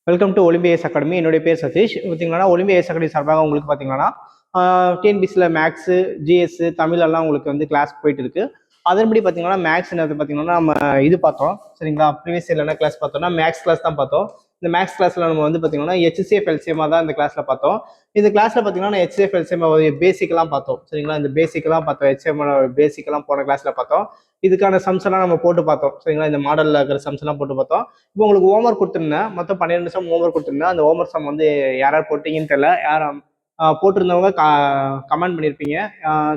Welcome to Olympus academy. என்னுடைய பேர் சதீஷ். பார்த்தீங்கன்னா ஒலிம்பியஸ் அகாடமி சார்பாக உங்களுக்கு பார்த்தீங்கன்னா டிஎன்பிசியில் மேக்ஸு, ஜிஎஸ், தமிழ் எல்லாம் உங்களுக்கு வந்து கிளாஸ் போயிட்டு இருக்கு. அதன்படி பார்த்தீங்கன்னா மேக்ஸ் என்னது பார்த்தீங்கன்னா நம்ம இது பார்த்தோம் சரிங்களா. ப்ரீவியஸ் இயர்ல என்ன கிளாஸ் பார்த்தோம்னா மேக்ஸ் கிளாஸ் தான் பார்த்தோம். இந்த மேக்ஸ் கிளாஸ்ல நம்ம வந்து பார்த்தீங்கன்னா HCF LCM தான் இந்த கிளாஸ்ல பார்த்தோம். இந்த கிளாஸ்ல பார்த்தீங்கன்னா HCF LCM பேசிக்கெல்லாம் பார்த்தோம் சரிங்களா. இந்த பேசிக்கெல்லாம் பார்த்தோம், HCM பேசிக்கெல்லாம் போன கிளாஸ்ல பார்த்தோம். இதுக்கான சம்ஸ் எல்லாம் நம்ம போட்டு பார்த்தோம் சரிங்களா. இந்த மாடலில் இருக்கிற சம்ஸ் எல்லாம் போட்டு பார்த்தோம். இப்போ உங்களுக்கு ஹோம்ஒர்க் கொடுத்துருந்தேன், மொத்தம் 12 சம் ஹோம்ஒர்க் கொடுத்துருந்தேன். அந்த ஹோம்ஒர்க் சம் வந்து யார் யார் போட்டீங்கன்னு தெரியல, யாரும் போட்டிருந்தவங்க கமெண்ட் பண்ணியிருப்பீங்க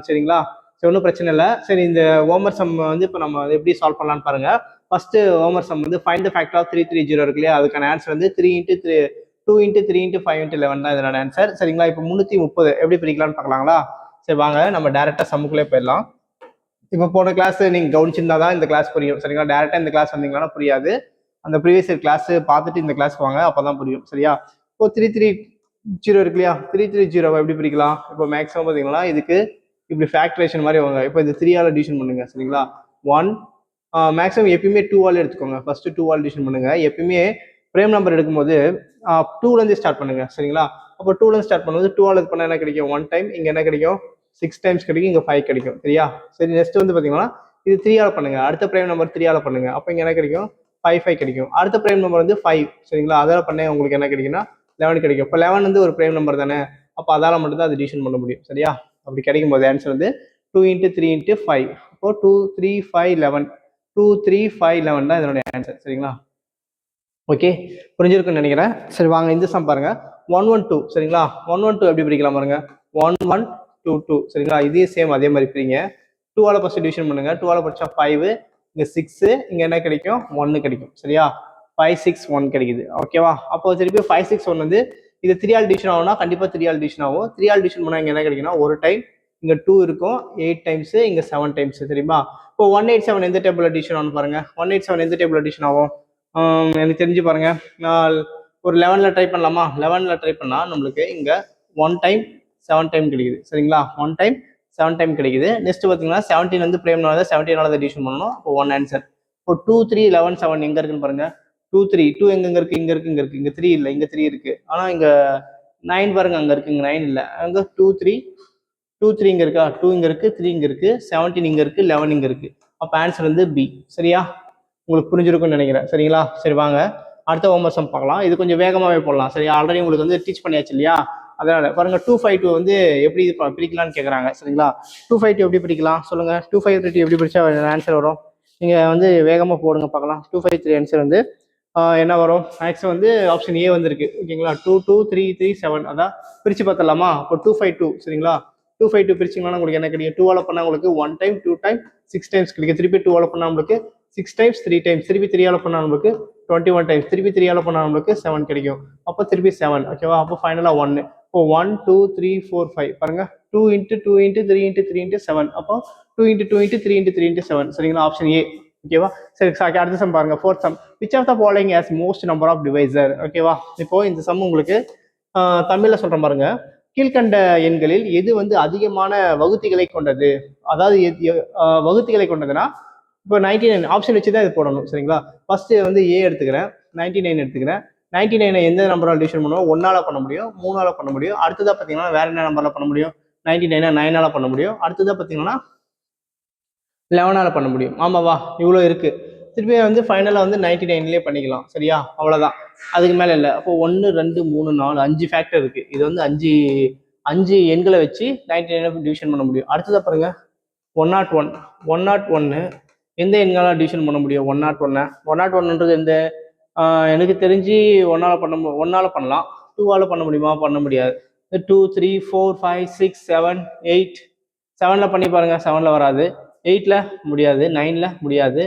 சரிங்களா. சரி, ஒன்றும் பிரச்சனை இல்லை. சரி, இந்த ஹோம்ஒர்க் சம் வந்து இப்போ நம்ம எப்படி சால்வ் பண்ணலான்னு பாருங்க. ஃபர்ஸ்ட் ஹோம்ஒர்க் சம் வந்து ஃபைண்ட் த ஃபேக்டர் ஆஃப் 330 இருக்கு இல்லையா. அதுக்கான ஆன்சர் வந்து 3 × 3 2 × 3 × 5 × 11 தான் இதோட ஆன்சர் சரிங்களா. இப்போ 330 எப்படி பிரிக்கலாம்னு பார்க்கலாங்களா. சரி வாங்க நம்ம டேரக்டா சம்முக்குள்ளே போயிடலாம். இப்போ போன கிளாஸ் நீங்க கவனிச்சிருந்தா தான் இந்த கிளாஸ் புரியும் சரிங்களா. டேரக்டா இந்த கிளாஸ் வந்தீங்கன்னா புரியாது. அந்த ப்ரீவியஸ் இயர் கிளாஸ் பார்த்துட்டு இந்த கிளாஸ் வாங்க, அப்பதான் புரியும் சரியா. இப்போ 330 இருக்கு இல்லையா. 330 எப்படி பிரிக்கலாம். இப்போ மேக்ஸிமம் பார்த்தீங்கன்னா இதுக்கு இப்படி ஃபேக்டரேஷன் மாதிரி வாங்க. இப்போ இது 3ஆல் டிவிஷன் பண்ணுங்க சரிங்களா. 1 மேக்ஸிமம் எப்பயுமே 2ஆல் எடுத்துக்கோங்க. ஃபர்ஸ்ட் 2ஆல் டிவிஷன் பண்ணுங்க. எப்பயுமே பிரேம் நம்பர் எடுக்கும்போது 2லேருந்து ஸ்டார்ட் பண்ணுங்க சரிங்களா. அப்போ 2லேருந்து ஸ்டார்ட் பண்ணும்போது 2ஆல் இது பண்ணால் என்ன கிடைக்கும், 1 டைம். இங்கே என்ன கிடைக்கும், 6 டைம்ஸ் கிடைக்கும். இங்கே 5 கிடைக்கும் சரியா. சரி, நெக்ஸ்ட் வந்து பார்த்தீங்கன்னா இது 3ஆல் பண்ணுங்க. அடுத்த பிரேம் நம்பர் 3ஆல் பண்ணுங்க. அப்போ இங்கே என்ன கிடைக்கும், 5 கிடைக்கும். அடுத்த பிரேம் நம்பர் வந்து 5 சரிங்களா. அதால பண்ண உங்களுக்கு என்ன கிடைக்குன்னா 11 கிடைக்கும். இப்போ 11 வந்து ஒரு பிரேம் நம்பர் தானே, அப்போ அதால மட்டும் தான் அது டிவிஷன் பண்ண முடியும் சரியா. அப்படி கிடைக்கும் போது ஆன்சர் வந்து 2 × 3 × 5. அப்போ 2 3 5 11 2 3 5 11 தான் இதனுடைய ஆன்சர் சரிங்களா. ஓகே, புரிஞ்சிருக்குன்னு நினைக்கிறேன். சரி வாங்க இந்த சம் பாருங்க. 112 சரிங்களா. 112 எப்படி பிரிக்கலாம் பாருங்க. 1122 சரிங்களா. இதே சேம் அதே மாதிரி பிரிங்க. 2ஆல் ஃபர்ஸ்ட் டிவிஷன் பண்ணுங்க. 2ஆல் படிச்சா 5, இங்க 6, இங்க என்ன கிடைக்கும், 1 கிடைக்கும் சரியா. 5 6 1 கிடைக்குது ஓகேவா. அப்போ திருப்பி 5 6 1 வந்து இது 3ஆல் டிவிஷன் ஆகும்னா கண்டிப்பா 3ஆல் டிவிஷன் ஆகும். 3ஆல் டிவிஷன் பண்ணா இங்க என்ன கிடைக்கும்னா ஒரு டைம், இங்க 2 இருக்கும், 8 டைம்ஸ், இங்க 7 டைம்ஸ் தெரியுமா. இப்போ 187 எந்த டேபிள்ல டிவிஷன் ஆகும் பாருங்க. 187 எந்த டேபிள்ல டிவிஷன் ஆகும் எனக்கு தெரிஞ்சு பாருங்க. நான் ஒரு 11ல ட்ரை பண்ணலாமா. 11ல ட்ரை பண்ணா நம்மளுக்கு இங்க 1 டைம் 7 டைம் கிடைக்குது சரிங்களா. 1 டைம் 7 டைம் கிடைக்குது. நெக்ஸ்ட் பார்த்தீங்கன்னா 17 வந்து பிரேம் 17ஆல டிவிஷன் பண்ணணும். இப்போ 1 ஆன்சர். இப்போ 2 3 11 7 எங்க இருக்குன்னு பாருங்க. 2 3 2 எங்க இருக்கு, இங்க இருக்கு, இங்க இருக்கு. இங்க 3 இல்லை, இங்க 3 இருக்கு. ஆனா இங்க 9 பாருங்க, அங்க இருக்கு, இங்க 9 இல்லை. அங்க 2 3 2 3 இங்க இருக்கா, 2 இங்க இருக்கு, 3 இங்க இருக்கு, 17 இங்க இருக்கு, 11 இங்க இருக்கு. அப்ப ஆன்சர் வந்து பி சரியா. உங்களுக்கு புரிஞ்சிருக்கும்னு நினைக்கிறேன் சரிங்களா. சரி வாங்க அடுத்த ஹோம்ஒர்க் சம் பார்க்கலாம். இது கொஞ்சம் வேகமாவே போடலாம் சரியா. ஆல்ரெடி உங்களுக்கு வந்து டீச் பண்ணியாச்சு இல்லையா. அதனால பாருங்க 252 வந்து எப்படி பிரிக்கலாம்னு கேட்குறாங்க சரிங்களா. 252 எப்படி பிரிக்கலாம் சொல்லுங்க. 253 எப்படி பிரிச்சா ஆன்சர் வரும். நீங்க வந்து வேகமா போடுங்க பார்க்கலாம். 253 ஆன்சர் வந்து என்ன வரும். மேக்ஸ் வந்து ஆப்ஷன் ஏ வந்துருக்கு ஓகேங்களா. 2 2 3 3 7 அதான் பிரிச்சு பார்த்தலாமா. இப்போ 252 சரிங்களா. 252 பிரிச்சிங்கன்னா உங்களுக்கு என்ன கிடைக்கும். 2ஆல் பண்ணா உங்களுக்கு 1 டைம் 2 டைம் 6 டைம்ஸ் கிடைக்கும். திருப்பி 2ஆல் பண்ணா உங்களுக்கு 6 டைம்ஸ் 3 டைம்ஸ், திருப்பி 3ஆல் பண்ணா நம்மளுக்கு 21 டைம்ஸ், திருப்பி 3ஆல் பண்ணா நம்மளுக்கு 7 கிடைக்கும். அப்போ திருப்பி 7 ஓகேவா. அப்போ ஃபைனலா 1. இப்போ 1 2 3 4 5 பாருங்க. 2 × 2 × 3 × 3 × 7. அப்போ 2 × 2 × 3 × 3 × 7 சரிங்களா. ஆப்ஷன் ஏ ஓகேவா. சரி அடுத்த சம் பாருங்க. 4th sum. Which of the following has most number of divisor ஓகேவா. இப்போ இந்த சம் உங்களுக்கு தமிழ்ல சொல்ற பாருங்க. கீழ்கண்ட எண்களில் எது வந்து அதிகமான வகுத்திகளை கொண்டது. அதாவது வகுத்திகளை கொண்டதுன்னா இப்போ 99 ஆப்ஷன் வச்சு தான் இது போடணும் சரிங்களா. ஃபர்ஸ்ட் வந்து ஏ எடுத்துக்கிறேன், 99 எடுத்துக்கிறேன். 99 எந்த நம்பரால் டிவிஷன் பண்ணுவோம், 1ஆல பண்ண முடியும், 3ஆல பண்ண முடியும். அடுத்ததா பார்த்தீங்கன்னா வேற என்ன நம்பர்ல பண்ண முடியும். 99 9ஆல பண்ண முடியும். அடுத்ததா பார்த்தீங்கன்னா 11ஆல பண்ண முடியும். ஆமாவா, இவ்வளோ இருக்கு. திருப்பி வந்து ஃபைனலாக வந்து 99லேயே பண்ணிக்கலாம் சரியா. அவ்வளோதான், அதுக்கு மேலே இல்லை. அப்போ 1 2 3 4 5 ஃபேக்டர் இருக்கு. இது வந்து அஞ்சு எண்களை வச்சு 99 டிவிஷன் பண்ண முடியும். அடுத்ததா பாருங்க 101. 101 எந்த எண்களால் டிவிஷன் பண்ண முடியும். 101 101ன்றது எந்த எனக்கு தெரிஞ்சு 1ஆல பண்ணலாம். 2ஆல பண்ண முடியுமா, பண்ண முடியாது. 2 3 4 5 6 7 8 7ல பண்ணி பாருங்க. 7ல வராது. 8ல முடியாது, 9ல முடியாது.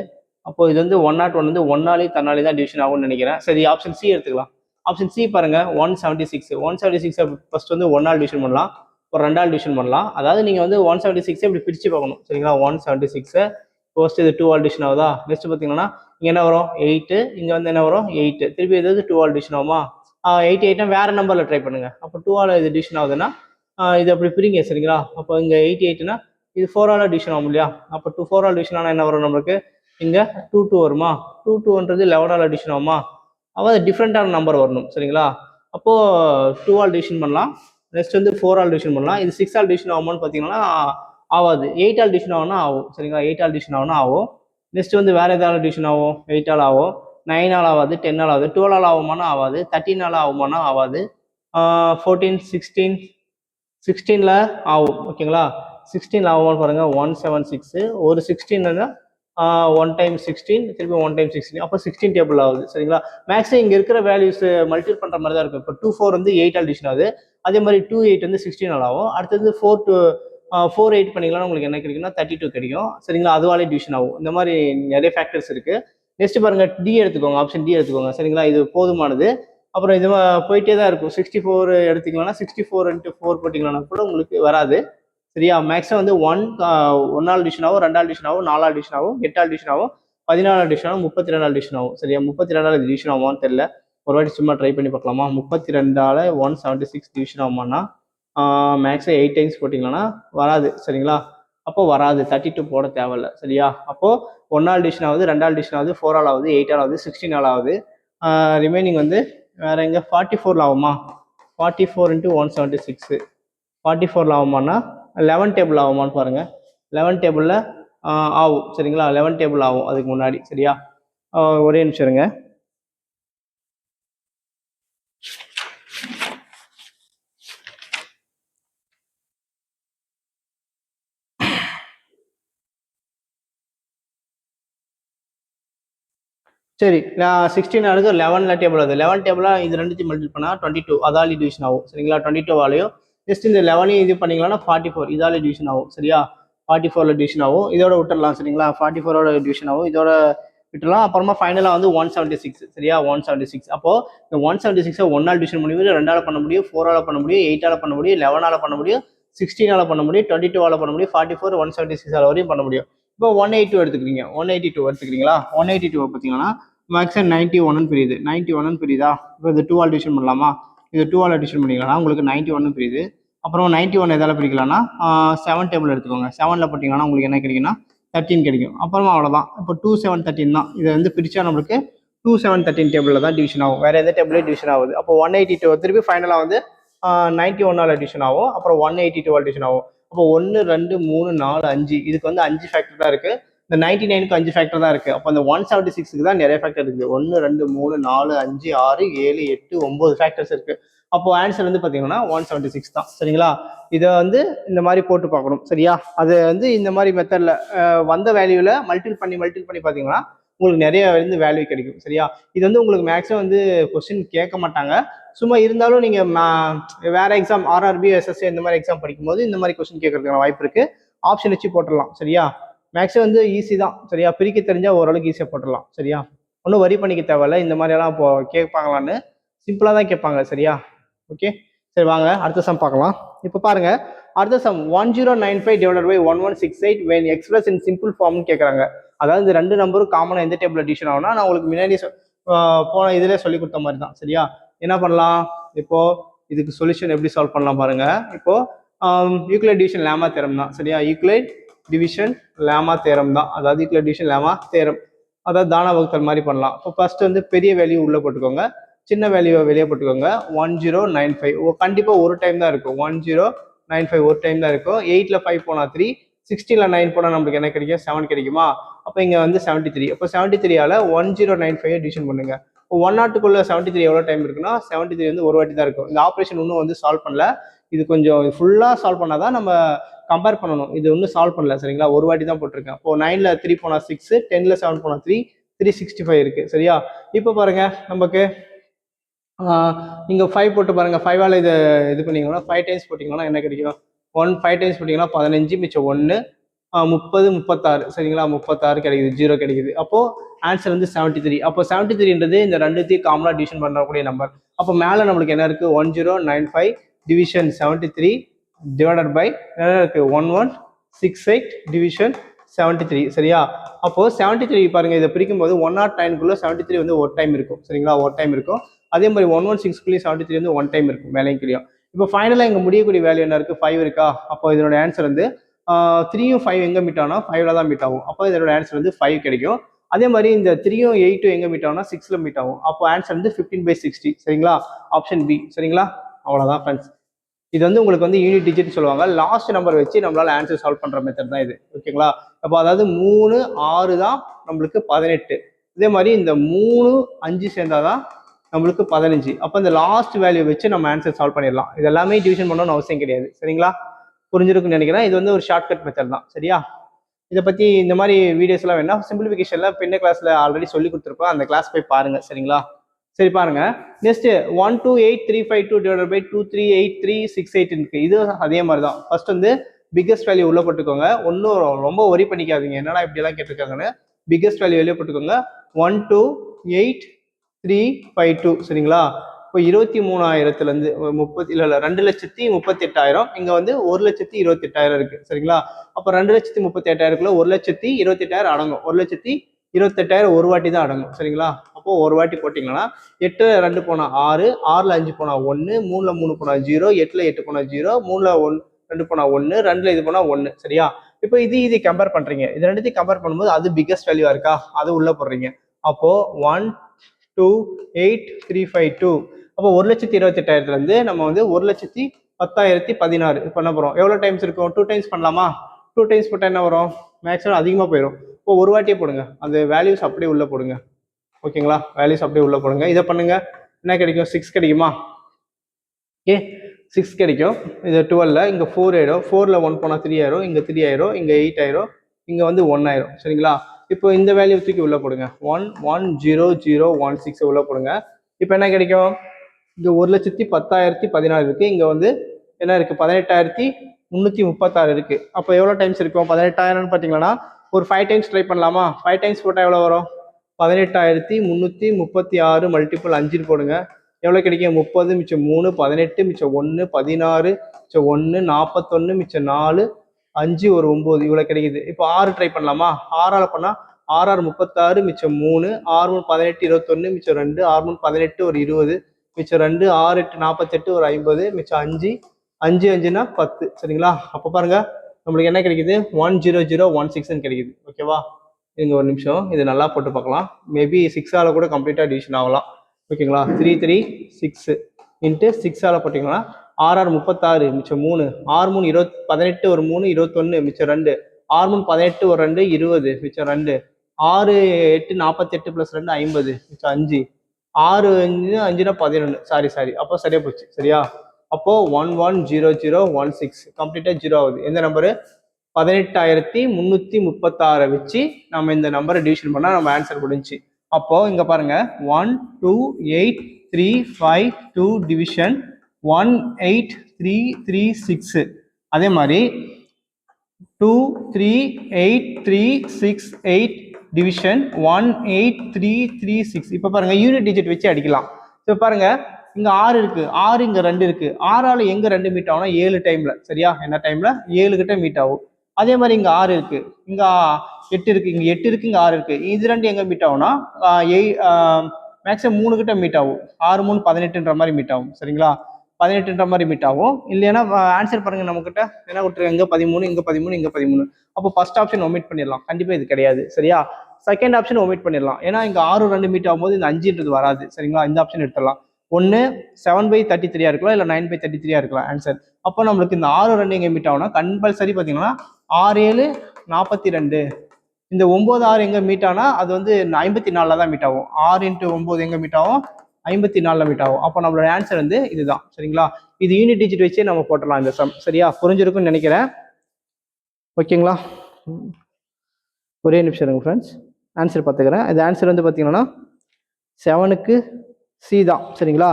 அப்போ இது வந்து 101 வந்து 1ஆலே தன்னாலே தான் டிவிஷன் ஆகும்னு நினைக்கிறேன். சரி ஆப்ஷன் சி எடுத்துக்கலாம். ஆப்ஷன் சி பாருங்க 176 ஃபர்ஸ்ட் வந்து 1ஆல் டிவிஷன் பண்ணலாம், ஒரு 2ஆல் டிவிஷன் பண்ணலாம். அதாவது நீங்க வந்து 176 இப்படி பிரிச்சு பார்க்கணும் சரிங்களா. 176 ஃபர்ஸ்ட் இது 2ஆல் டிவிஷன் ஆகுதா. நெக்ஸ்ட் பார்த்தீங்கன்னா இங்க என்ன வரும் 8, இங்க வந்து என்ன வரும் 8, திருப்பி எதாவது 2ஆல் டிவிஷன் ஆகுமா. 8 8 வேற நம்பர்ல ட்ரை பண்ணுங்க. அப்போ 2ஆல் இது டிவிஷன் ஆகுதுன்னா இது அப்படி பிரிங்க சரிங்களா. அப்போ இங்க 8 8னா இது 4ஆல டிவிஷன் ஆகும் இல்லையா. அப்போ 4ஆல் டிவிஷன் ஆனால் என்ன வரும் நம்மளுக்கு, இங்க 2 2 வருமா. 2 2ன்றது 11ஆல டிவிஷன் ஆகுமா. அப்போ அது டிஃப்ரெண்ட்டான நம்பர் வரணும் சரிங்களா. அப்போது 2 ஆல் டிவிஷன் பண்ணலாம். நெக்ஸ்ட் வந்து 4 ஆல் டிவிஷன் பண்ணலாம். இது 6 ஆல் டிவிஷன் ஆகுமான்னு பார்த்தீங்கன்னா ஆகாது. 8 ஆல் டிவிஷன் ஆகும்னா ஆகும் சரிங்களா. 8 ஆல் டிவிஷன் ஆகும்னா ஆகும். நெக்ஸ்ட் வந்து வேறு எதாவது டிவிஷன் ஆகும். 8 ஆல் ஆகும், 9 ஆல் ஆகாது, 10 ஆல் ஆகாது, 12 ஆல் ஆகுமானா ஆகாது, 13 ஆல் ஆகுமானா ஆகாது, 14, 16ல் ஆகும் ஓகேங்களா. 16ல் ஆகுமான்னு பாருங்கள். 176 ஒரு 16 1 டைம் 16 திருப்பி 1 டைம் 16 அப்போ 16 டேபிள் ஆகுது சரிங்களா. மேக்ஸிமம் இங்கே இருக்கிற வேல்யூஸ் மல்டிபிள் பண்ணுற மாதிரி தான் இருக்கும். இப்போ 24 வந்து 8 ஆல் டிவிஷன் ஆகுது. அதே மாதிரி 28 வந்து 16 ஆல் ஆகும். அடுத்தது 4 8 பண்ணிக்கலாம், உங்களுக்கு என்ன கிடைக்கும்னா 32 கிடைக்கும் சரிங்களா. அதுவாலே டிவிஷன் ஆகும். இந்த மாதிரி நிறைய ஃபேக்டர்ஸ் இருக்கு. நெக்ஸ்ட் பாருங்க, டி எடுத்துக்கோங்க, ஆப்ஷன் டி எடுத்துக்கோங்க சரிங்களா. இது போதுமானது. அப்புறம் இது போயிட்டே தான் இருக்கும். 64 எடுத்துக்கலாம்னா 64 × 4 போட்டிங்களான்னா கூட உங்களுக்கு வராது சரியா. மேக்ஸிமம் வந்து 1 ஆல் டிவிஷன் ஆகும், 2 ஆல் டிவிஷன் ஆகும், 4 ஆல் டிவிஷன் ஆகும், 8 ஆல் டிவிஷன் ஆகும், 14 ஆல் டிவிஷன் ஆகும், 32 ஆல் டிவிஷன் ஆகும் சரியா. 32 ஆல் டிவிஷன் ஆகுமான்னு தெரியல, ஒரு வாட்டி சும்மா ட்ரை பண்ணி பார்க்கலாமா. 32 ஆல் 176 டிவிஷன் ஆகுமானா மேக்ஸிமம் 8 டைம்ஸ் போட்டிங்கன்னா வராது சரிங்களா. அப்போ வராது, 32 போட தேவையில்ல சரியா. அப்போது 1 ஆல் டிவிஷன் ஆகுது, 2 ஆல் டிவிஷன் ஆகுது, 4 ஆல் ஆகுது, 8 ஆல் ஆகுது, 16 ஆல் ஆகுது. ரிமைனிங் வந்து வேறு எங்கே 44 ஆகுமா. 44 × 176 44 ஆகுமானா 11 டேபிள் ஆகுமான்னு பாருங்கள். 11 டேபிளில் ஆகும் சரிங்களா. 11 டேபிள் ஆகும் அதுக்கு முன்னாடி சரியா. ஒரே நிமிஷம் இருங்க. சரி, 16 ஆளுக்கு 11 டேபிள் ஆகுது. 11 டேபிளாக இது ரெண்டுத்தையும் மல்டிபிள் பண்ணால் 22 அதாலி டிவிஷன் ஆகும் சரிங்களா. 22 ஆலையும் ஜஸ்ட் இந்த 11 இது பண்ணிங்களா 44 இதாலே டிவிஷன் ஆகும் சரியா. 44ல் டிவிஷன் ஆகும். இதோட விட்டுடலாம் சரிங்களா. 44ஓட டிவிஷன் ஆகும், இதோட விட்டுலாம். அப்புறமா ஃபைனலாக வந்து 176 சரியா. 176 அப்போது இந்த 176 1 ஆல் டிவிஷன் பண்ண முடியும், 2 ஆல் பண்ண முடியும், 4 ஆல் பண்ண முடியும், 8 ஆல் பண்ண முடியும், 11 ஆல் பண்ண முடியும், 16 ஆல் பண்ண முடியும், 22 ஆல் பண்ண முடியும், 44 176 ஆல் வரையும் பண்ண முடியும். இப்போ 182 எடுத்துக்கிறீங்க. 182 எடுத்துக்கிறீங்களா. 182 பார்த்தீங்கன்னா மேக்ஸிமம் 91 பிரியுது. 91 பிரியுதா. இப்போ இது 2 ஆல் டிவிஷன் பண்ணலாமா. இது 2 ஆல் டிவிஷன் பண்ணிக்கலாம், உங்களுக்கு 91 பிரியுது. அப்புறம் 91 எதால் பிரிக்கலாம்னா 7 டேபிள் எடுத்துக்கோங்க. 7ல் போட்டிங்கன்னா உங்களுக்கு என்ன கிடைக்குன்னா 13 கிடைக்கும். அப்புறமா அவ்வளோதான். இப்போ 2 7 13 தான். இதை வந்து பிரித்தா நம்மளுக்கு 2 7 13 டேபிளில் தான் டிவிஷன் ஆகும், வேறு எந்த டேபிளே டிவிஷன் ஆகுது. அப்போ 182 திருப்பி ஃபைனலாக வந்து 91ஆல் டிவிஷன் ஆகும், அப்புறம் 182 டிவிஷன் ஆகும். அப்போ 1 2 3 4 5 இதுக்கு வந்து 5 ஃபேக்டர் தான் இருக்குது. இந்த 99க்கு 5 ஃபேக்டர் தான் இருக்குது. அப்போ அந்த 176க்கு தான் நிறைய ஃபேக்டர் இருக்குது. 1 2 3 4 5 6 7 8 9 ஃபேக்டர்ஸ் இருக்குது. அப்போ ஆன்சர் வந்து பார்த்தீங்கன்னா 176 தான் சரிங்களா. இதை வந்து இந்த மாதிரி போட்டு பார்க்கணும் சரியா. அது வந்து இந்த மாதிரி மெத்தடில் வந்த வேல்யூவில் மல்டிபிள் பண்ணி பார்த்தீங்கன்னா உங்களுக்கு நிறைய வந்து வேல்யூ கிடைக்கும் சரியா. இது வந்து உங்களுக்கு மேக்ஸிமம் வந்து கொஸ்டின் கேட்க மாட்டாங்க. சும்மா இருந்தாலும் நீங்கள் வேற எக்ஸாம் ஆர்ஆர்பி எஸ்எஸ்சி இந்த மாதிரி எக்ஸாம் படிக்கும்போது இந்த மாதிரி கொஸ்டின் கேட்கறதுக்கான வாய்ப்பு இருக்குது. ஆப்ஷன் வச்சு போட்டுடலாம் சரியா. மேக்ஸிமம் வந்து ஈஸி தான் சரியா. பிரிக்க தெரிஞ்சால் ஓரளவுக்கு ஈஸியாக போட்டுடலாம் சரியா. ஒன்றும் வரி பண்ணிக்க தேவையில்ல. இந்த மாதிரியெல்லாம் இப்போ கேட்பாங்களான்னு சிம்பிளாக தான் கேட்பாங்க சரியா. ஓகே சரி, வாங்க அடுத்த சம் பார்க்கலாம். இப்போ பாருங்க, அடுத்த sum 1095 / 1168 when expressed in simple ஃபார்ம்னு கேட்குறாங்க. அதாவது இந்த ரெண்டு நம்பரும் காமனாக எந்த டேபிள் டிவிஷன் ஆகும்னா நான் உங்களுக்கு முன்னாடி போன இதிலே சொல்லி கொடுத்த மாதிரி தான் சரியா. என்ன பண்ணலாம், இப்போ இதுக்கு சொல்யூஷன் எப்படி சால்வ் பண்ணலாம் பாருங்க. இப்போ யூக்ளிட் டிவிஷன் லேமா தேரம் தான் சரியா. யூக்ளிட் டிவிஷன் லேமா தேரம் தான், அதாவது யூக்ளிட் டிவிஷன் லேமா தேரம், அதாவது தான வகுத்தல் மாதிரி பண்ணலாம். இப்போ ஃபர்ஸ்ட் வந்து பெரிய வேல்யூ உள்ளே போட்டுக்கோங்க, சின்ன வேல்யூவை வெளியே போட்டுக்கோங்க. 1095 கண்டிப்பாக ஒரு டைம் தான் இருக்கும். 1095 ஒரு டைம் தான் இருக்கும். 8ல் 5 போனால் 3, 16ல் 9 போனால் நம்மளுக்கு என்ன கிடைக்கும் 7 கிடைக்குமா. அப்போ இங்கே வந்து 73. அப்போ 73ஆல் 1095 டிவிஷன் பண்ணுங்க. இப்போ 102க்குள்ள 73 எவ்வளோ டைம் இருக்குன்னா 73 வந்து ஒரு வாட்டி தான் இருக்கும். இந்த ஆப்ரேஷன் இன்னும் வந்து சால்வ் பண்ணல. இது கொஞ்சம் ஃபுல்லாக சால்வ் பண்ணால் தான் நம்ம கம்பேர் பண்ணணும். இது ஒன்றும் சால்வ் பண்ணல சரிங்களா, ஒரு வாட்டி தான் போட்டிருக்கேன். இப்போ 9ல் 3 போனால் 6, 10ல் 7 போனால் 3, 365 இருக்கு சரியா. இப்போ பாருங்க, நமக்கு நீங்கள் 5 போட்டு பாருங்க. 5ஆல் இது பண்ணிங்கன்னா 5 டைம்ஸ் போட்டிங்கன்னா என்ன கிடைக்கும். 5 டைம்ஸ் போட்டிங்கன்னா 15, மிச்சம் 1, 30 36 சரிங்களா. 36 கிடைக்குது, 0 கிடைக்குது. அப்போது ஆன்சர் வந்து 73. அப்போ 73ன்றது இந்த ரெண்டுத்தையும் காமனாக டிவிஷன் பண்ணக்கூடிய நம்பர். அப்போ மேலே நம்மளுக்கு என்ன இருக்குது, 1095 டிவிஷன் 73 டிவைடட் பை என்ன இருக்குது 1168 டிவிஷன் 73 சரியா. அப்போது 73 பாருங்க, இதை பிரிக்கும் போது 109க்குள்ள 73 வந்து ஒரு டைம் இருக்கும் சரிங்களா, ஒரு டைம் இருக்கும். அதே மாதிரி 116க்குள்ளேயும் 73 வந்து ஒன் டைம் இருக்கும் மேலேயும் கீழே. இப்போ ஃபைனலாக இங்கே முடியக்கூடிய வேல்யூ என்ன இருக்குது, 5 இருக்கா. அப்போ இதனோட ஆன்சர் வந்து 3யும் 5 எங்கே மீட் ஆகும்னா 5ல் தான் மீட் ஆகும். அப்போ இதனோட ஆன்சர் வந்து 5 கிடைக்கும். அதே மாதிரி இந்த 3யும் 8ம் எங்கே மீட் ஆகும்னா 6ல மீட் ஆகும். அப்போ ஆன்சர் வந்து 15/60 சரிங்களா, ஆப்ஷன் பி சரிங்களா. அவ்வளோதான் ஃப்ரெண்ட்ஸ். இது வந்து உங்களுக்கு வந்து யூனிட் டிஜிட் சொல்லுவாங்க. லாஸ்ட் நம்பர் வச்சு நம்மளால ஆன்சர் சால்வ் பண்ற மெத்தட் தான் இது. ஓகேங்களா. அப்போ அதாவது 3 6 தான் நம்மளுக்கு 18. இதே மாதிரி இந்த 3 5 சேர்ந்தாதான் நம்மளுக்கு 15. அப்போ இந்த லாஸ்ட் வேல்யூ வச்சு நம்ம ஆன்சர் சால்வ் பண்ணிடலாம். இது எல்லாமே டிவிஷன் பண்ணணும்னு அவசியம் கிடையாது சரிங்களா. புரிஞ்சிருக்குன்னு நினைக்கிறேன். இது வந்து ஒரு ஷார்ட்கட் மெத்தட் தான் சரியா. இதை பத்தி இந்த மாதிரி வீடியோஸ் எல்லாம் வேணா சிம்பிளிஃபிகேஷன்ல பின்ன கிளாஸ்ல ஆல்ரெடி சொல்லி கொடுத்துருப்போம். அந்த கிளாஸ் போய் பாருங்க சரிங்களா. சரி பாருங்க. நெக்ஸ்ட் 128,352 டிவைடட் பை 238368 இருக்கு. இது அதே மாதிரி தான். ஃபர்ஸ்ட் வந்து பிக்கஸ்ட் வேல்யூ உள்ள போட்டுக்கோங்க. ஒன்றும் ரொம்ப ஒரி பண்ணிக்காதீங்க, என்னடா இப்படி எல்லாம் கேட்டிருக்காங்கன்னு. பிக்கஸ்ட் வேல்யூ வெளியே போட்டுக்கோங்க. 128,352 சரிங்களா. இப்போ 23,000லேருந்து 2,38,000 இங்க வந்து 1,28,000 இருக்கு சரிங்களா. அப்போ 2,38,000க்குள்ள 1,28,000 அடங்கும். 1,28,000 ஒரு வாட்டி தான் அடங்கும் சரிங்களா. அப்போ ஒரு வாட்டி போட்டிங்கன்னா 8 2 போனா 6, 6ல் 5 போனா 1, 3ல் 3 போனா 0, 8ல் 8 போனா 0, 3ல் 2 போனா 1, 2ல் இது போனா 1 சரியா. இப்போ இது கம்பேர் பண்றீங்க. இது ரெண்டுத்தையும் கம்பேர் பண்ணும்போது அது பிக்கஸ்ட் வேல்யூவா இருக்கா, அது உள்ள போடுறீங்க. அப்போ 128,352. அப்போ 1,28,000 நம்ம வந்து 1,10,16 பண்ண போறோம். எவ்வளவு டைம்ஸ் இருக்கும்? 2 டைம்ஸ் பண்ணலாமா? 2 டைம்ஸ் போட்டா என்ன வரும்? மேக்ஸிமம் அதிகமா போயிடும். இப்போ ஒரு வாட்டியே போடுங்க, அந்த வேல்யூஸ் அப்படியே உள்ள போடுங்க. ஓகேங்களா, வேல்யூஸ் அப்படியே உள்ள போடுங்க. இதை பண்ணுங்க, என்ன கிடைக்கும்? 6 கிடைக்குமா? ஓகே 6 கிடைக்கும். இது 12ல இங்க 4 ஆயிடும். 4ல 1 போனா 3 ஆயிரும். இங்க 3 ஆயிரும். இங்க 8 ஆயிரும். இங்க வந்து 1 ஆயிரும் சரிங்களா. இப்போ இந்த வேல்யூ தூக்கி உள்ள போடுங்க. 1,1,0,0,16 உள்ள போடுங்க. இப்போ என்ன கிடைக்கும்? இங்க 1,10,16 இருக்கு. இங்க வந்து என்ன இருக்கு? 18,336 இருக்கு. அப்போ எவ்வளவு டைம்ஸ் இருக்கும்? 18,000 பாத்தீங்கன்னா ஒரு 5 டைம்ஸ் ட்ரை பண்ணலாமா? 5 டைம்ஸ் போட்டா எவ்வளவு வரும்? 18,336 மல்டிபிள் 5 போடுங்க. எவ்வளவு கிடைக்கும்? 30 மிச்சம் 3 18 மிச்சம் 1 16 மிச்சம் 1 41 மிச்சம் 4 5 ஒரு 9 இவ்வளவு கிடைக்குது. இப்போ 6 ட்ரை பண்ணலாமா? 6ஆல பண்ணா 6 36 மிச்சம் 3 6 18 21 மிச்சம் 2 6 18 ஒரு 20 மிச்சம் 2 6 8 48 ஒரு 50 மிச்சம் 5 5 5னா 10 சரிங்களா. அப்போ பாருங்க நம்மளுக்கு என்ன கிடைக்குது? 1,00,16 கிடைக்குது. ஓகேவா, இங்க ஒரு நிமிஷம் இது நல்லா போட்டு பார்க்கலாம். மேபி 6ஆல கூட கம்ப்ளீட்டா டிவிஷன் ஆகலாம். ஓகேங்களா. 3 3 6 இன்ட்டு 6ஆல போட்டிங்கன்னா 6 36 மிச்சம் 3 6 3 18 ஒரு 3 21 மிச்சம் 2 6 18 ஒரு 2 20 மிச்சம் 2 6 8 48 + 2 50 மிச்சம் 5 6 5 5னா 11 சாரி அப்போ சரியா போச்சு சரியா. அப்போ 1,1,0,0,16 கம்ப்ளீட்டா 0 ஆகுது. எந்த நம்பரு? 18,336 வச்சு நம்ம இந்த நம்பரை டிவிஷன் பண்ணா நம்ம ஆன்சர் முடிஞ்சு. அப்போ இங்க பாருங்க 1,2,8,3,5,2 டிவிஷன் 1,8,3,3,6. அதே மாதிரி 2,3,8,3,6,8 டிவிஷன் 1,8,3,3,6. இப்ப பாருங்க யூனிட் டிஜிட் வச்சு அடிக்கலாம். இப்ப பாருங்க இங்க 6 இருக்கு, 6 இங்க 2 இருக்கு. 6ஆல எங்க 2 மீட் ஆகும்னா 7 டைம்ல சரியா. என்ன டைம்ல? 7 கிட்ட மீட் ஆகும். அதே மாதிரி இங்க 6 இருக்கு, இங்க 8 இருக்கு, இங்க 8 இருக்கு, இங்க 6 இருக்கு. இது ரெண்டு எங்க மீட் ஆகும்னா மேக்ஸிமம் 3 கிட்ட மீட் ஆகும். 6 3 18ன்ற மாதிரி மீட் ஆகும் சரிங்களா. 18ன்ற மாதிரி மீட் ஆகும். இல்லைன்னா ஆன்சர் பாருங்க நம்ம கிட்ட என்ன கொடுத்துருக்காங்க? இங்க 13 இங்க 13 இங்க 13. அப்போ ஃபர்ஸ்ட் ஆப்ஷன் ஒமிட் பண்ணிடலாம். கண்டிப்பா இது கிடையாது சரியா. செகண்ட் ஆப்ஷன் ஒமிட் பண்ணிடலாம். ஏன்னா இங்க 6 2 மீட் ஆகும்போது இந்த 5ன்றது வராது சரிங்களா. இந்த ஆப்ஷன் எடுத்துடலாம். ஒன்னு 7/33 இருக்கலாம், இல்ல 9/33 இருக்கலாம் ஆன்சர். அப்போ நம்மளுக்கு இந்த 6 2 எங்க மீட் ஆகும்னா கம்பல்சரி பாத்தீங்கன்னா 6 7 42. இந்த 9 6 எங்க மீட் ஆனா அது வந்து 54ல தான் மீட் ஆகும். 6 × 9 எங்க மீட் ஆகும்? 54ல மீட் ஆகும். அப்போ நம்மளோட ஆன்சர் வந்து இதுதான் சரிங்களா. இது யூனிட் டிஜிட் வச்சே நம்ம போட்டலாம் இந்த சம் சரியா. புரிஞ்சிருக்கும்னு நினைக்கிறேன். ஓகேங்களா, ஒரே நிமிஷம் இருங்க ஃப்ரெண்ட்ஸ், ஆன்சர் பார்த்துக்கிறேன். இது ஆன்சர் வந்து பார்த்தீங்கன்னா 7க்கு C தான் சரிங்களா.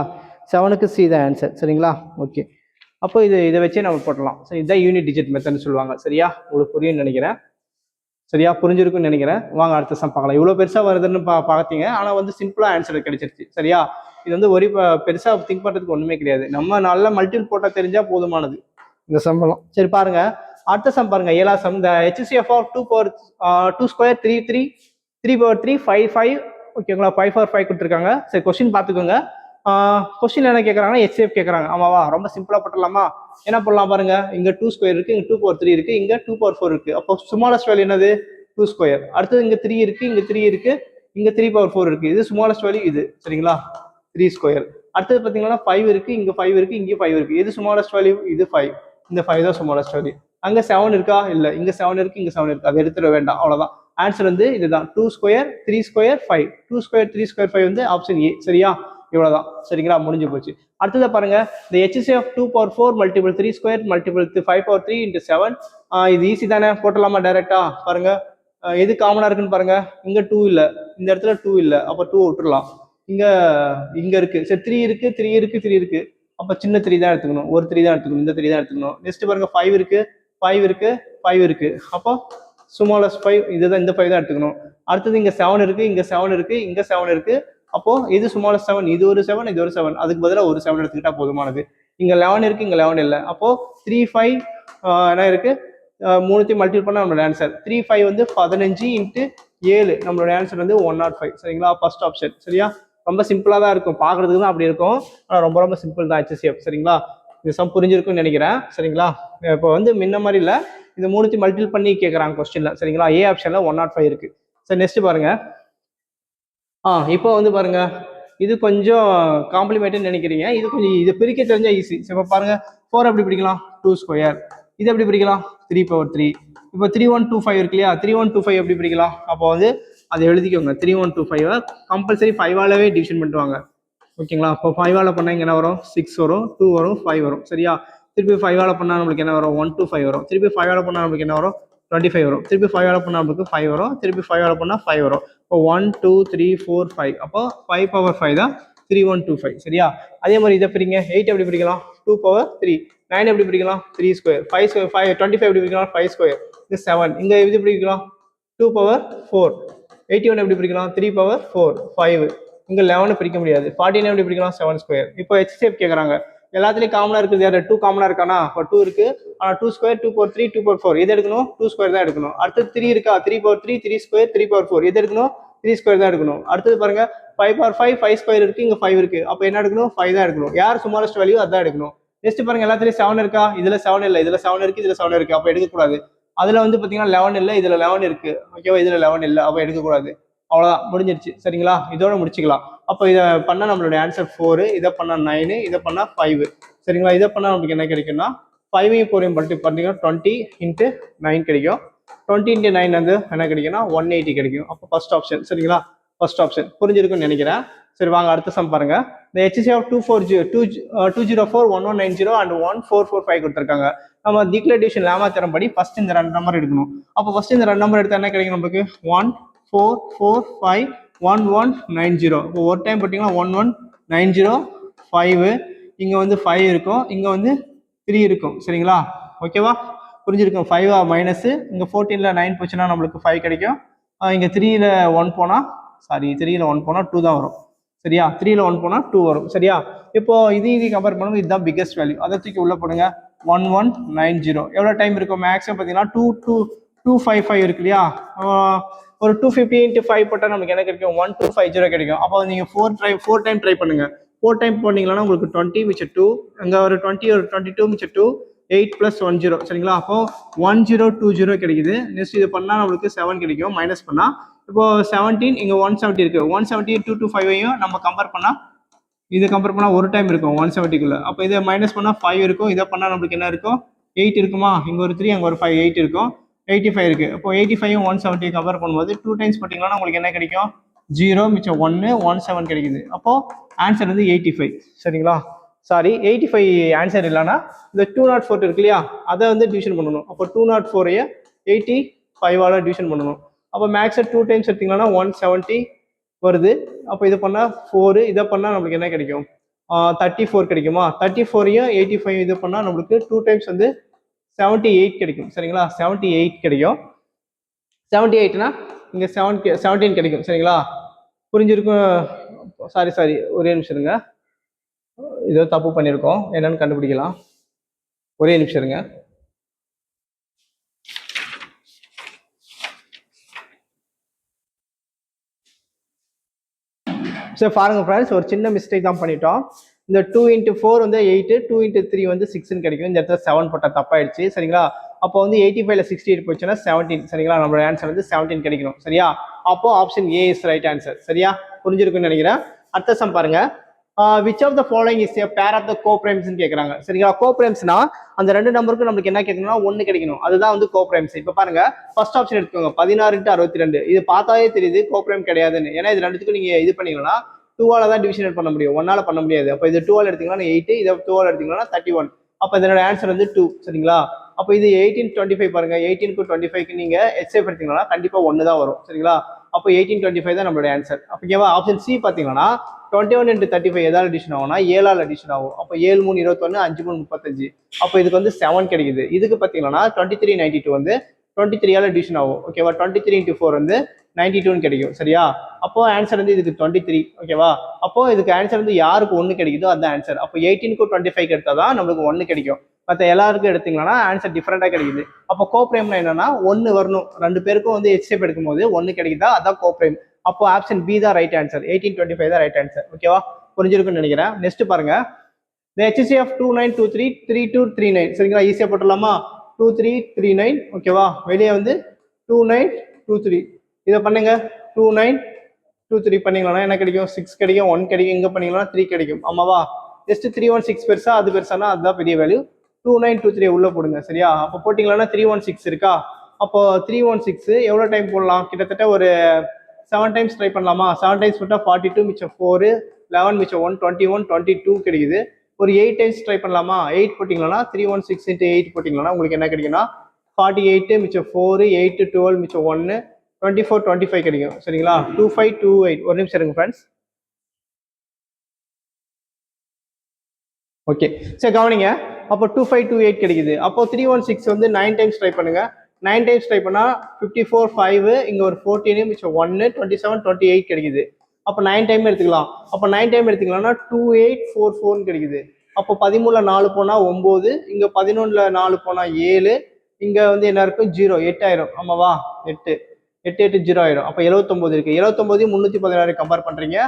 7க்கு C தான் ஆன்சர் சரிங்களா. ஓகே, அப்போ இதை வச்சே நம்ம போட்டலாம். சரி, இதுதான் யூனிட் டிஜிட் மெத்தட்னு சொல்லுவாங்க சரியா. உங்களுக்கு புரியும்னு நினைக்கிறேன். சரியா, புரிஞ்சிருக்குன்னு நினைக்கிறேன். வாங்க அடுத்த சம் பார்க்கலாம். இவ்வளோ பெருசா வருதுன்னு பார்த்தீங்க, ஆனா வந்து சிம்பிளா ஆன்சர் கிடைச்சிருச்சு சரியா. இது வந்து ஒரு பெருசா திங்க் பண்றதுக்கு ஒண்ணுமே கிடையாது. நம்ம நல்ல மல்டிபிள் போட்டா தெரிஞ்சா போதுமானது இந்த சம்பளம். சரி பாருங்க, அடுத்த சம் பாருங்க. 7ஆம் சம். இந்த HCF of 2 power 2 square 3 3 3 power 3 5 5. ஓகேங்களா, 5 4 5 கொடுத்துருக்காங்க. சரி, கொஸ்டின் பார்த்துக்கோங்க. கொஸ்டின் என்ன கேட்கறாங்கன்னா HCF கேட்கறாங்க. ஆமாவா, ரொம்ப சிம்பிளா போட்டுடலாமா? என்ன பண்ணலாம் பாருங்க. இங்க 2 ஸ்கொயர் இருக்கு, இங்க 2 power 3 இருக்கு, இங்க 2 power 4 இருக்கு. அப்போ ஸ்மாலஸ்ட் வேல்யூ என்னது? 2 ஸ்கொயர். அடுத்தது இங்கே 3 இருக்கு, இங்கே 3 இருக்கு, இங்கே 3/4 இருக்கு. இது ஸ்மாலஸ்ட் வேல்யூ இது, சரிங்களா? 3 ஸ்கொயர். அடுத்தது பார்த்தீங்கன்னா 5 இருக்கு, இங்கே 5 இருக்கு, இங்கே 5 இருக்கு. இது ஸ்மாலஸ்ட் வேல்யூ, இது 5. இந்த 5 தான் ஸ்மாலஸ்ட் வேல்யூ. அங்கே 7 இருக்கா? இல்லை, இங்கே 7 இருக்கு, இங்கே 7 இருக்கு. அதை எடுத்துட வேண்டாம், அவ்வளோதான். ஆன்சர் வந்து இதுதான், 2 ஸ்கொயர் 3 ஸ்கொயர் 5. 2 ஸ்கொயர் 3 ஸ்கொயர் 5 வந்து ஆப்ஷன் ஏ, சரியா? இவ்வளோதான், சரிங்களா? முடிஞ்சு போச்சு. அடுத்தது பாருங்க, the HCF of 2/4 multiple 3 square multiple 5/3 into 7. இது ஈஸி தானே, போட்டலாமா டைரக்டா? பாருங்க, எது காமனா இருக்குன்னு பாருங்க. இங்க 2 இல்ல, இந்த இடத்துல 2 இல்ல, அப்ப 2 விட்டுறலாம். இங்க இருக்கு, சரி 3 இருக்கு, 3 இருக்கு, 3 இருக்கு, அப்ப சின்ன 3 தான் எடுத்துக்கணும், ஒரு 3 தான் எடுத்துக்கணும், இந்த 3 தான் எடுத்துக்கணும். நெக்ஸ்ட் பாருங்க, 5 இருக்கு, 5 இருக்கு, 5 இருக்கு, அப்போ ஸ்மாலஸ்ட் 5 இதுதான், இந்த 5 தான் எடுத்துக்கணும். அடுத்தது இங்க 7 இருக்கு, இங்க 7 இருக்கு, இங்க 7 இருக்கு, அப்போ இது ஸ்மாலஸ்ட் 7, இது ஒரு 7, இது ஒரு 7, அதுக்கு பதிலாக ஒரு 7 எடுத்துக்கிட்டா போதுமானது. இங்க 11 இருக்கு, இங்க 11 இல்லை, அப்போ 3 5 என்ன இருக்கு, மூணுத்தையும் மல்டிபிள் பண்ணா நம்மளோட ஆன்சர் 3 5 வந்து 15 இன்ட்டு 7, நம்மளோட ஆன்சர் வந்து 105, சரிங்களா? ஃபர்ஸ்ட் ஆப்ஷன், சரியா? ரொம்ப சிம்பிளா தான் இருக்கும், பாக்குறதுக்கு தான் அப்படி இருக்கும், ஆனா ரொம்ப ரொம்ப சிம்பிள் தான் HCF, சரிங்களா? இது சம் புரிஞ்சிருக்கும்னு நினைக்கிறேன், சரிங்களா? இப்போ வந்து முன்ன மாதிரி இல்லை, இது மூணுத்தையும் மல்டிபிள் பண்ணி கேட்குறாங்க கொஸ்டின்ல, சரிங்களா? ஏ ஆப்ஷன்ல 105 இருக்கு. சரி, நெக்ஸ்ட் பாருங்க. இப்போ வந்து பாருங்க, இது கொஞ்சம் காம்ப்ளிமெண்ட்னு நினைக்கிறீங்க, இது கொஞ்சம் இது பிரிக்க தெரிஞ்சா ஈஸி. இப்போ பாருங்க, 4 எப்படி பிடிக்கலாம்? 2 ஸ்கொயர். இது எப்படி பிடிக்கலாம்? 3/3. இப்போ 3125 இருக்கு இல்லையா? 3125 எப்படி பிடிக்கலாம்? அப்போ வந்து அதை எழுதிக்கோங்க. 3125 கம்பல்சரி 5ஆலவே டிவிஷன் பண்ணுவாங்க, ஓகேங்களா? அப்போ 5ஆல பண்ணா இங்க என்ன வரும்? 6 வரும், 2 வரும், 5 வரும், சரியா? திருப்பி 5ஆல பண்ணா நம்மளுக்கு என்ன வரும்? 125 வரும். திருப்பி 5ஆல பண்ணா நம்மளுக்கு என்ன வரும்? 25 வரும். திருப்பி 5ஆல பண்ணா நம்மளுக்கு 5 வரும். திருப்பி 5ஆல பண்ணா 5 வரும். இப்போ 1 2 3 4 5, அப்போ 5/5 தான் 3125, சரியா? அதே மாதிரி இதை பிரிங்க. 8 எப்படி பிரிக்கலாம்? 2/3. 9 எப்படி பிரிக்கலாம்? 3 ஸ்கொயர். 5 25 எப்படி பிரிக்கலாம்? 5 ஸ்கொயர். இது 7. இங்க எப்படி பிரிக்கலாம்? 2/4. 81 எப்படி பிரிக்கலாம்? 3/4 5. இங்க 11 பிரிக்க முடியாது. 49 எப்படி பிரிக்கலாம்? 7 ஸ்கொயர். இப்போ HCF கேட்கறாங்க, எல்லாத்துலயும் காமனா இருக்குது யாரு? 2 காமனா இருக்கானா? இப்போ 2 இருக்கு, ஆனா 2 ஸ்கொயர் 2/3 2/4 எது எடுக்கணும்? 2 ஸ்கொயர் தான் எடுக்கணும். அடுத்து 3 இருக்கா? 3/3 3 ஸ்கொயர் 3/4 எது எடுக்கணும்? 3 ஸ்கொயர் தான் எடுக்கணும். அடுத்தது பாருங்க, 5/5 5 ஸ்கொயர் இருக்கு, இங்க 5 இருக்கு, அப்போ என்ன எடுக்கணும்? 5 தான் எடுக்கணும். யார் ஸ்மாலஸ்ட் வேல்யூ அதான் எடுக்கணும். நெக்ஸ்ட் பாருங்க, எல்லாத்துலயும் 7 இருக்கா? இதுல 7 இல்லை, இதுல 7 இருக்கு, இதுல 7 இருக்கு, அப்போ எடுக்கக்கூடாது. அதுல வந்து பாத்தீங்கன்னா 11 இல்லை, இதுல 11 இருக்கு, ஓகேவா? இதுல 11 இல்லை, அப்போ எடுக்கக்கூடாது. அவ்வளவுதான், முடிஞ்சிருச்சு, சரிங்களா? இதோட முடிச்சுக்கலாம். அப்போ இதை பண்ணா நம்மளுடைய ஆன்சர் 4, இதை பண்ணா 9, இதை பண்ணா 5, சரிங்களா? இதை பண்ணா நமக்கு என்ன கிடைக்கும்னா 5ஐயும் 4ஐயும் மல்டிபிள் பண்ணீங்கன்னா 20 இன்ட்டு 9 கிடைக்கும். 20 இன்ட்டு 9 வந்து என்ன கிடைக்கும்னா 180 கிடைக்கும். அப்போ ஃபர்ஸ்ட் ஆப்ஷன், சரிங்களா? ஃபர்ஸ்ட் ஆப்ஷன் புரிஞ்சிருக்கும்னு நினைக்கிறேன். சரி, வாங்க அடுத்த சம் பாருங்க. இந்த HCF of 204 1190 and 1445 கொடுத்துருக்காங்க. நம்ம டிக்ளரேஷன் லேமா திறம் படி ஃபர்ஸ்ட் இந்த 2 நம்பர் எடுக்கணும். அப்போ ஃபர்ஸ்ட் இந்த 2 நம்பர் எடுத்தா என்ன கிடைக்கும் நமக்கு? 1445 1190. இப்போ ஒரு டைம் போட்டிங்கன்னா 11905, இங்க வந்து 5 இருக்கும், இங்க வந்து 3 இருக்கும், சரிங்களா? ஓகேவா? புரிஞ்சிருக்கும். 5 மைனஸ், இங்க 14ல 9 போச்சுன்னா நம்மளுக்கு 5 கிடைக்கும். இங்க 3ல 1 போனா, சாரி 3ல 1 போனா 2 தான் வரும், சரியா? 3ல 1 போனா 2 வரும், சரியா? இப்போ இது கம்பேர் பண்ணும்போது இதுதான் பிக்கஸ்ட் வேல்யூ. அதை தூக்கி உள்ள போடுங்க. 1190 எவ்வளவு டைம் இருக்கும்? மேக்ஸிமம் பார்த்தீங்கன்னா 255 இருக்கு இல்லையா? ஒரு 250 இன்ட்டு 5 போட்டால் நமக்கு என்ன கிடைக்கும்? 1250 கிடைக்கும். அப்போ நீங்க 4 டைம் ட்ரை பண்ணுங்க. 4 டைம் போனீங்கன்னா உங்களுக்கு 20 மிச்சம் 2, அங்க ஒரு 20 ஒரு 22 மிச்சம் 2, 8 + 10, சரிங்களா? அப்போ 1020 கிடைக்குது. நெக்ஸ்ட் இது பண்ணா நம்மளுக்கு 7 கிடைக்கும், மைனஸ் பண்ணா. இப்போ 17, இங்க 170 இருக்கு. 170 225ஐயும் நம்ம கம்பேர் பண்ணா, இது கம்பேர் பண்ணா ஒரு டைம் இருக்கும் 170க்குள்ள. அப்போ இதை மைனஸ் பண்ணா 5 இருக்கும். இதை பண்ணா நம்மளுக்கு என்ன இருக்கும்? 8 இருக்குமா? இங்க ஒரு 3, அங்க ஒரு 5, 8 இருக்கும். 85 இருக்கு. அப்போ 85யும் 170 கம்பேர் பண்ணும்போது 2 டைம்ஸ் போட்டீங்கன்னா உங்களுக்கு என்ன கிடைக்கும்? 0 மிச்சம் 1 17 கிடைக்குது. அப்போ ஆன்சர் வந்து 85, சரிங்களா? சாரி, 85 ஆன்சர் இல்லைன்னா இந்த 204 இருக்கு இல்லையா, அதை வந்து டிவிஷன் பண்ணணும். அப்போ 204ஐ 85ஆல டிவிஷன் பண்ணணும். அப்போ மேக்ஸை 2 டைம்ஸ் எடுத்தீங்கன்னா 170 வருது. அப்போ இதை பண்ணா 4, இதை பண்ணா நம்மளுக்கு என்ன கிடைக்கும்? 34 கிடைக்குமா? 34ஐயும் 85 இது பண்ணா நம்மளுக்கு 2 டைம்ஸ் வந்து 78 கிடைக்கும், சரிங்களா? 78 கிடைக்கும். 78னா இங்க 17 கிடைக்கும், சரிங்களா? புரிஞ்சிருக்கும். சாரி ஒரே நிமிஷம் இருங்க, ஏதோ தப்பு பண்ணியிருக்கோம், என்னன்னு கண்டுபிடிக்கலாம். ஒரே நிமிஷம் இருங்க. சரி பாருங்க ஃப்ரெண்ட்ஸ், ஒரு சின்ன மிஸ்டேக் தான் பண்ணிட்டோம். இந்த 2 × 4 வந்து 8, 2 × 3 வந்து 6ன்னு கிடைக்கும். இந்த இடத்துல 7 போட்டால் தப்பாயிடுச்சு, சரிங்களா? அப்போ வந்து 85ல 68 போச்சுன்னா 17 சரிங்களா, நம்மளோட ஆன்சர் வந்து 17 கிடைக்கணும் சரியா. அப்போ option A is right answer. சரியா, புரிஞ்சிருக்குன்னு நினைக்கிறேன். அடுத்த சம் பாருங்க. Which of the following is a pair of the co-primes கேட்குறாங்க சரிங்களா. co-primesனா அந்த ரெண்டு நம்பருக்கு நம்மளுக்கு என்ன கிடைக்கணும்னா 1 கிடைக்கணும், அதுதான் வந்து co-primes. இப்போ பாருங்க, ஃபர்ஸ்ட் ஆப்ஷன் எடுத்துக்கோங்க 16x62. இது பார்த்தாலே தெரியுது co-prime கிடையாதுன்னு, ஏன்னா இது ரெண்டுத்துக்கும் நீங்க இது பண்ணீங்கன்னா 2ஆல தான் டிவிஷன் பண்ண முடியும், 1ஆல பண்ண முடியாது. அப்போ இது 2ஆல் எடுத்தீங்கன்னா 8, இதை 2ஆல் எடுத்தீங்கன்னா 31. அப்போ இதனோட ஆன்சர் வந்து 2 சரிங்களா. அப்போ இது 1825 பாருங்க, 18க்கு 25க்கு நீங்க HCF எடுத்தீங்கன்னா கண்டிப்பா 1 தான் வரும் சரிங்களா. அப்போ 1825 தான் நம்மளோட ஆன்சர். ஓகேவா. ஆப்ஷன் சி பார்த்தீங்கன்னா 21 into 35 எதாவது அடிஷன் ஆகும்னா 7ஆல் அடிஷன் ஆகும். அப்போ 7 3 21, 5 3 35. அப்போ இதுக்கு வந்து 7 கிடைக்குது. இதுக்கு பார்த்தீங்கன்னா 2392 வந்து 23ஆல் அடிஷன் ஆகும். ஓகேவா. 23 into 4 வந்து 92 கிடைக்கும் சரியா. அப்போ ஆன்சர் வந்து இதுக்கு 23. ஓகேவா. அப்போ இதுக்கு ஆன்சர் வந்து யாருக்கு 1 கிடைக்குதோ அதுதான் ஆன்சர். அப்போ 18க்கு 25 எடுத்தாதான் நம்மளுக்கு 1 கிடைக்கும். மற்ற எல்லாருக்கும் எடுத்தீங்கன்னா ஆன்சர் டிஃபரெண்டா கிடைக்குது. அப்போ கோப்ரைம்னா என்னன்னா 1 வரணும், ரெண்டு பேருக்கும் வந்து HCF எடுக்கும் போது 1 கிடைக்குதா, அதான் கோப்ரைம். அப்போ ஆப்ஷன் பி தான் ரைட் ஆன்சர், 1825 தான் ரைட் ஆன்சர். ஓகேவா, புரிஞ்சிருக்குன்னு நினைக்கிறேன். நெக்ஸ்ட் பாருங்க, the HCF 2923 3239 சரிங்களா. ஈஸியா போட்டுடலாமா. 2339 ஓகேவா, வெளியே வந்து 2923 இதை பண்ணுங்க. 2923 பண்ணீங்களா என்ன கிடைக்கும், 6 கிடைக்கும், 1 கிடைக்கும், இங்க பண்ணீங்களா 3 கிடைக்கும். ஆமாவா. ஜஸ்ட் 316 பெருசா அது பெருசானா அதுதான் பெரிய வேல்யூ. 2923 உள்ள போடுங்க சரியா. அப்போ போட்டிங்களா 316 இருக்கா. அப்போ 316 எவ்வளவு டைம் போடலாம், கிட்டத்தட்ட ஒரு 7 டைம்ஸ் ட்ரை பண்ணலாமா. 7 டைம்ஸ் போட்டா 42 மிச்சம் 4, 11 மிச்சம் 1, 21, 22 கிடைக்குது. ஒரு 8 டைம்ஸ் ட்ரை பண்ணலாமா. 8 போட்டிங்களா 316 into 8 போட்டிங்களா உங்களுக்கு என்ன கிடைக்கும்னா 48 மிச்சம் 4, 8 12 மிச்சம் 1, 24 25 கிடைக்கும் சரிங்களா. 2528. ஒரு நிமிஷம் இருங்க ஃப்ரெண்ட்ஸ். ஓகே சரி கவனிங்க. அப்போ 2528 கிடைக்குது. அப்போ 316 வந்து 9 டைம்ஸ் ட்ரை பண்ணுங்க. 9 டைம்ஸ் ட்ரை பண்ணா 54 5, இங்க ஒரு 14 மிச்சம் 1, 27 28 கிடைக்குது. அப்போ 9 டைம் எடுத்துக்கலாம். அப்போ 9 டைம் எடுத்துக்கலாம்னா 2844 கிடைக்குது. அப்போ 13ல 4 போனா 9, இங்க 11ல 4 போனா 7, இங்க வந்து என்ன இருக்கும் 0, 8 ஆயிரும். ஆமாவா, 8 8 8 0 ஆயிரும். அப்போ 79 இருக்கு. 79 316 கம்பேர் பண்றீங்க.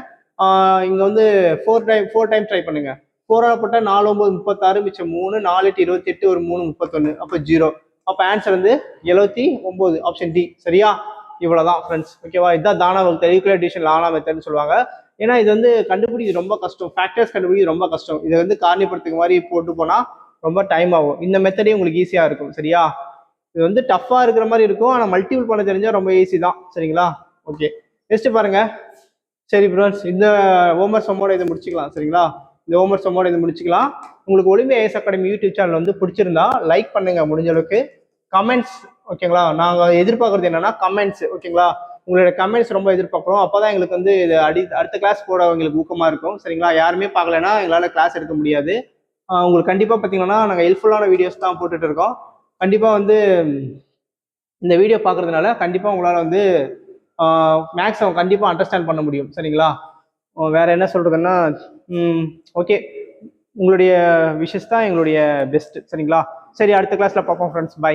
இங்க வந்து 4 டைம் ட்ரை பண்ணுங்க. 4ஆல போட்டா 4 9 36 மிச்சம் 3, 4 8 28, ஒரு 3 31, அப்போ 0. அப்போ ஆன்சர் வந்து 79, ஆப்ஷன் டி சரியா. இவ்வளவுதான் ஃப்ரெண்ட்ஸ். ஓகேவா, இதுதான் தானா மெத்தட், ஈக்குவல் டிவிஷன் லானா மெத்தட்னு சொல்லுவாங்க. ஏன்னா இது வந்து கண்டுபிடிக்கிறது ரொம்ப கஷ்டம், ஃபேக்டர்ஸ் கண்டுபிடிக்கிறது ரொம்ப கஷ்டம். இதை வந்து காரணிப்படுத்துக்கு மாதிரி போட்டு போனா ரொம்ப டைம் ஆகும். இந்த மெத்தடே உங்களுக்கு ஈஸியா இருக்கும் சரியா. இது வந்து டஃபா இருக்கிற மாதிரி இருக்கும், ஆனா மல்டிபிள் பண்ண தெரிஞ்சா ரொம்ப ஈஸி தான் சரிங்களா. ஓகே நெக்ஸ்ட் பாருங்க. சரி ஃப்ரெண்ட்ஸ், இந்த ஹோம்வொர்க் சம்மோட இதை முடிச்சுக்கலாம் சரிங்களா. இந்த ஹோம்வொர்க் சம்மோட இதை முடிச்சுக்கலாம். உங்களுக்கு Olympia IAS academy YouTube channel வந்து பிடிச்சிருந்தா லைக் பண்ணுங்க முடிஞ்ச அளவுக்கு. கமெண்ட்ஸ் ஓகேங்களா, நாங்கள் எதிர்பார்க்கறது என்னன்னா கமெண்ட்ஸ். ஓகேங்களா, உங்களோட கமெண்ட்ஸ் ரொம்ப எதிர்பார்க்குறோம். அப்போதான் எங்களுக்கு வந்து இது அடுத்த கிளாஸ் போட எங்களுக்கு ஊக்கமா இருக்கும் சரிங்களா. யாருமே பார்க்கலன்னா எங்களால் கிளாஸ் எடுக்க முடியாது. உங்களுக்கு கண்டிப்பாக பார்த்தீங்கன்னா நாங்கள் ஹெல்ப்ஃபுல்லான வீடியோஸ் தான் போட்டுட்டு இருக்கோம். கண்டிப்பாக வந்து இந்த வீடியோ பார்க்கறதுனால கண்டிப்பாக உங்களால் வந்து மேக்ஸை கண்டிப்பாக அண்டர்ஸ்டாண்ட் பண்ண முடியும் சரிங்களா. வேற என்ன சொல்றதுன்னா ஓகே, உங்களுடைய விஷஸ் தான் எங்களுடைய பெஸ்ட் சரிங்களா. சரி, அடுத்த கிளாஸ்ல பார்ப்போம் ஃப்ரெண்ட்ஸ். பை.